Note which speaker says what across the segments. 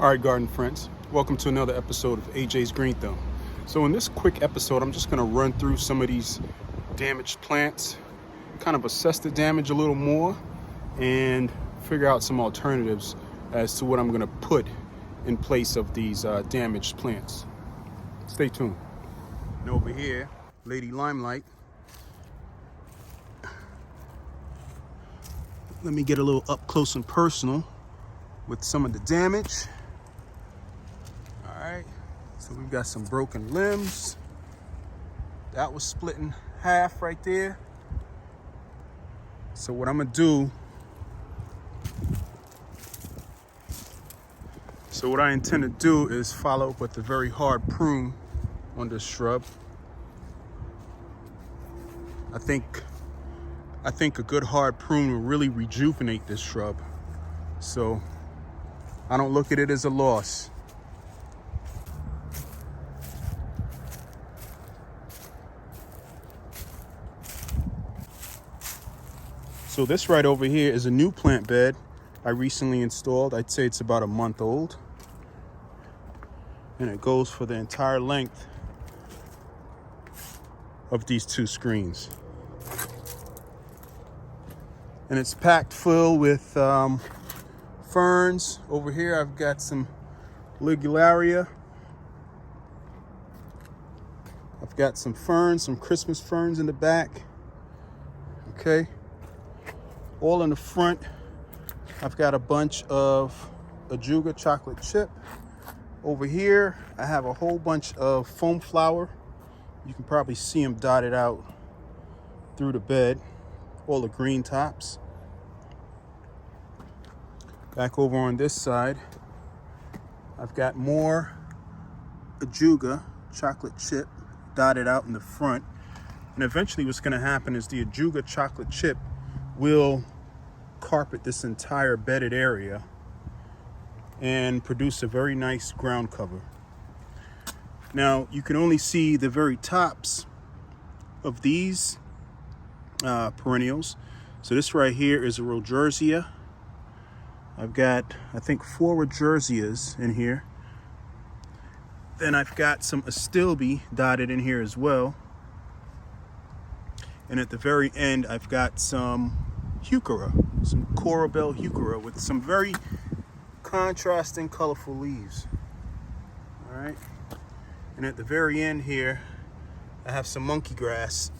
Speaker 1: All right, garden friends, welcome to another episode of AJ's Green Thumb. So in this quick episode, I'm just going to run through some of these damaged plants, kind of assess the damage a little more, and figure out some alternatives as to what I'm going to put in place of these damaged plants. Stay tuned. And over here, Lady Limelight. Let me get a little up close and personal with some of the damage. All right, so we've got some broken limbs. That was split in half right there. So what I'm gonna do, what I intend to do is follow up with a very hard prune on this shrub. I think a good hard prune will really rejuvenate this shrub. So I don't look at it as a loss. So this right over here is a new plant bed I recently installed. I'd say it's about a month old. And it goes for the entire length of these two screens. And it's packed full with ferns. Over here I've got some Ligularia. I've got some ferns, some Christmas ferns in the back. Okay. All in the front, I've got a bunch of Ajuga chocolate chip. Over here, I have a whole bunch of foam flower. You can probably see them dotted out through the bed, all the green tops. Back over on this side, I've got more Ajuga chocolate chip dotted out in the front. And eventually what's gonna happen is the Ajuga chocolate chip will carpet this entire bedded area and produce a very nice ground cover. Now you can only see the very tops of these perennials. So this right here is a Rodgersia. I've got, I think, 4 Rodgersias in here. Then I've got some Astilbe dotted in here as well. And at the very end, I've got some Heuchera, some Corabelle Heuchera with some very contrasting, colorful leaves. All right. And at the very end here, I have some monkey grass.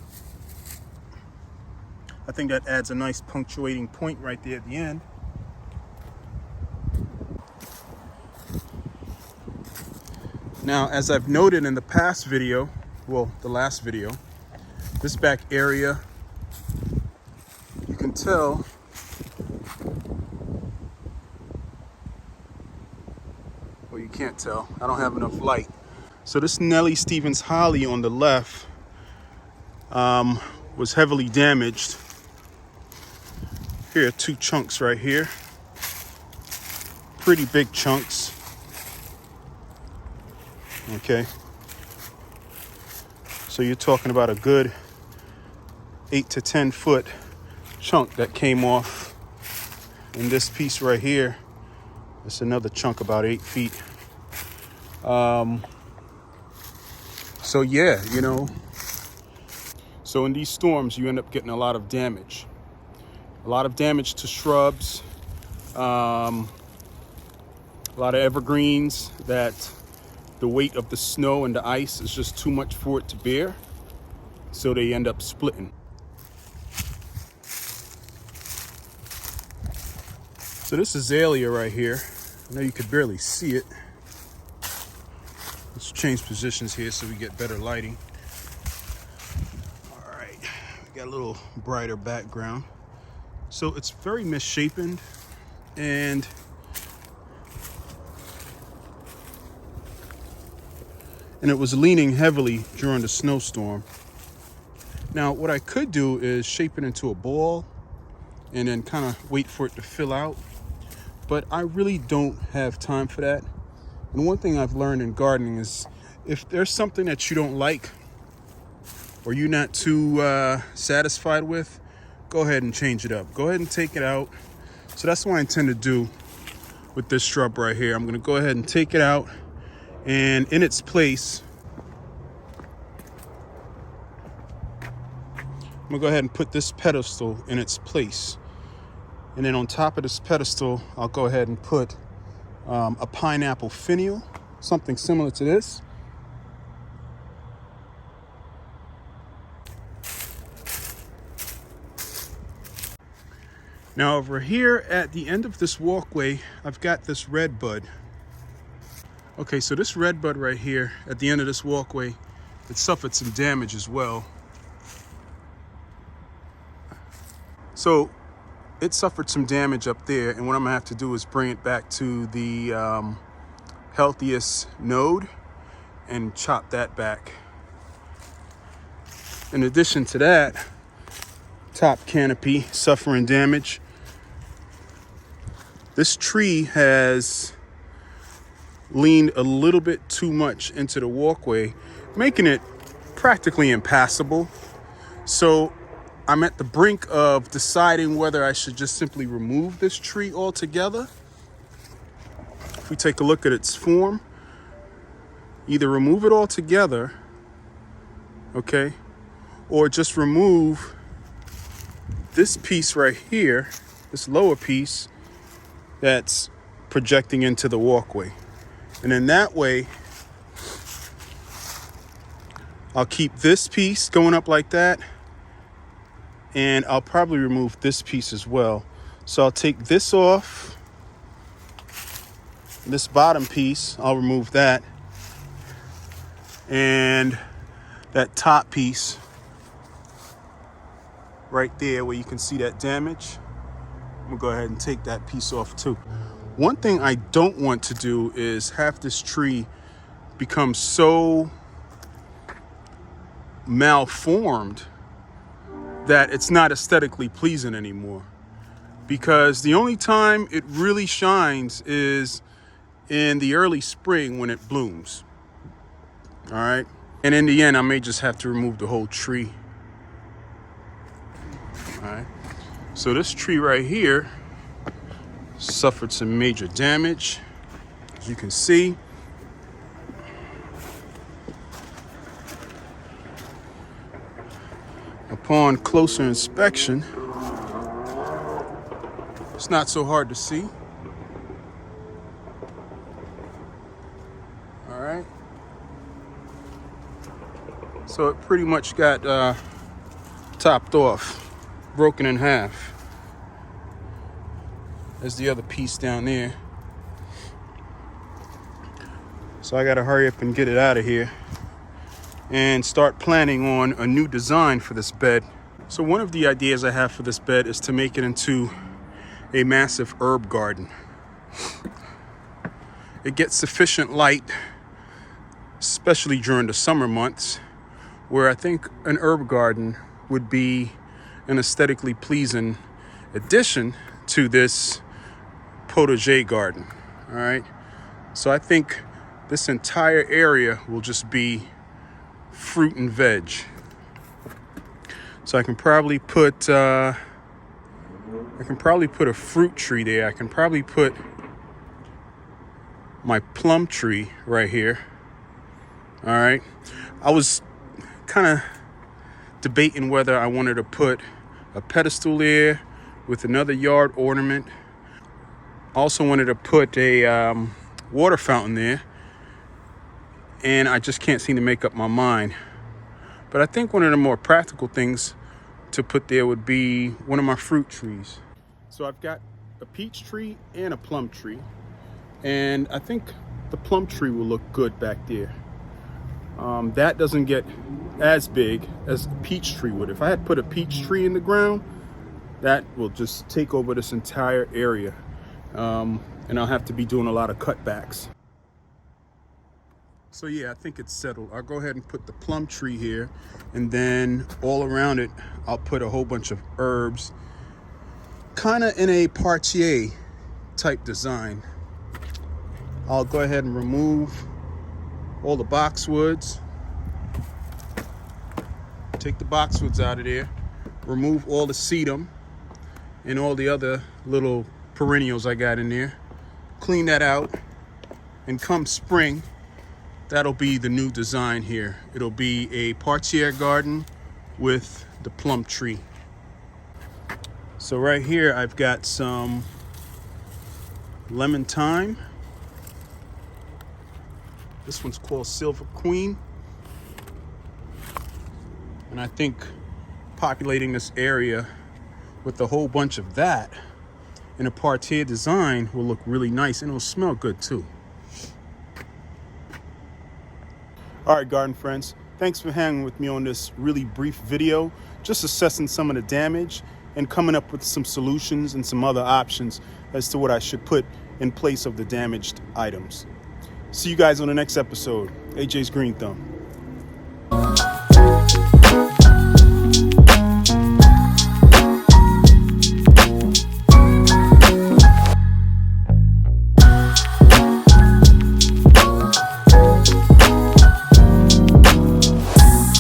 Speaker 1: I think that adds a nice punctuating point right there at the end. Now, as I've noted in the past video, well, the last video, this back area, you can tell well, you can't tell, I don't have enough light. So this Nellie Stevens holly on the left was heavily damaged. Here are 2 chunks right here, pretty big chunks. Okay, so you're talking about a good 8 to 10 foot chunk that came off. And this piece right here, it's another chunk about 8 feet. So yeah, you know, so in these storms you end up getting a lot of damage. A lot of damage to shrubs, a lot of evergreens that the weight of the snow and the ice is just too much for it to bear, so they end up splitting. So this azalea right here, I know you could barely see it. Let's change positions here so we get better lighting. All right, we got a little brighter background. So it's very misshapen, and it was leaning heavily during the snowstorm. Now, what I could do is shape it into a ball and then kind of wait for it to fill out. But I really don't have time for that. And one thing I've learned in gardening is if there's something that you don't like or you're not too satisfied with, go ahead and change it up. Go ahead and take it out. So that's what I intend to do with this shrub right here. I'm going to go ahead and take it out, and in its place, I'm going to go ahead and put this pedestal in its place. And then on top of this pedestal, I'll go ahead and put a pineapple finial, something similar to this. Now over here at the end of this walkway, I've got this red bud. Okay, so this red bud right here at the end of this walkway, it suffered some damage as well. So it suffered some damage up there, and what I'm gonna have to do is bring it back to the healthiest node and chop that back. In addition to that, top canopy suffering damage. This tree has leaned a little bit too much into the walkway, making it practically impassable. So I'm at the brink of deciding whether I should just simply remove this tree altogether. If we take a look at its form, either remove it altogether, okay, or just remove this piece right here, this lower piece that's projecting into the walkway. And in that way, I'll keep this piece going up like that, and I'll probably remove this piece as well. So I'll take this off, this bottom piece, I'll remove that, and that top piece right there where you can see that damage, I'm gonna go ahead and take that piece off too. One thing I don't want to do is have this tree become so malformed that it's not aesthetically pleasing anymore. Because the only time it really shines is in the early spring when it blooms. All right. And in the end, I may just have to remove the whole tree. All right. So this tree right here suffered some major damage, as you can see. Upon closer inspection, it's not so hard to see. All right. So it pretty much got topped off, broken in half. There's the other piece down there. So I gotta hurry up and get it out of here and start planning on a new design for this bed. So one of the ideas I have for this bed is to make it into a massive herb garden. It gets sufficient light, especially during the summer months, where I think an herb garden would be an aesthetically pleasing addition to this potager garden. All right. So I think this entire area will just be fruit and veg. So I can probably put a fruit tree there. I can probably put my plum tree right here. All right. I was kind of debating whether I wanted to put a pedestal there with another yard ornament. Also wanted to put a water fountain there, and I just can't seem to make up my mind. But I think one of the more practical things to put there would be one of my fruit trees. So I've got a peach tree and a plum tree, and I think the plum tree will look good back there. That doesn't get as big as a peach tree would. If I had put a peach tree in the ground, that will just take over this entire area. And I'll have to be doing a lot of cutbacks. So yeah, I think it's settled. I'll go ahead and put the plum tree here, and then all around it, I'll put a whole bunch of herbs, kind of in a parterre type design. I'll go ahead and remove all the boxwoods. Take the boxwoods out of there. Remove all the sedum and all the other little perennials I got in there. clean that out, and come spring, that'll be the new design here. It'll be a parterre garden with the plum tree. So right here, I've got some lemon thyme. This one's called Silver Queen. And I think populating this area with a whole bunch of that in a parterre design will look really nice, and it'll smell good too. All right, garden friends, thanks for hanging with me on this really brief video, just assessing some of the damage and coming up with some solutions and some other options as to what I should put in place of the damaged items. See you guys on the next episode. AJ's Green Thumb.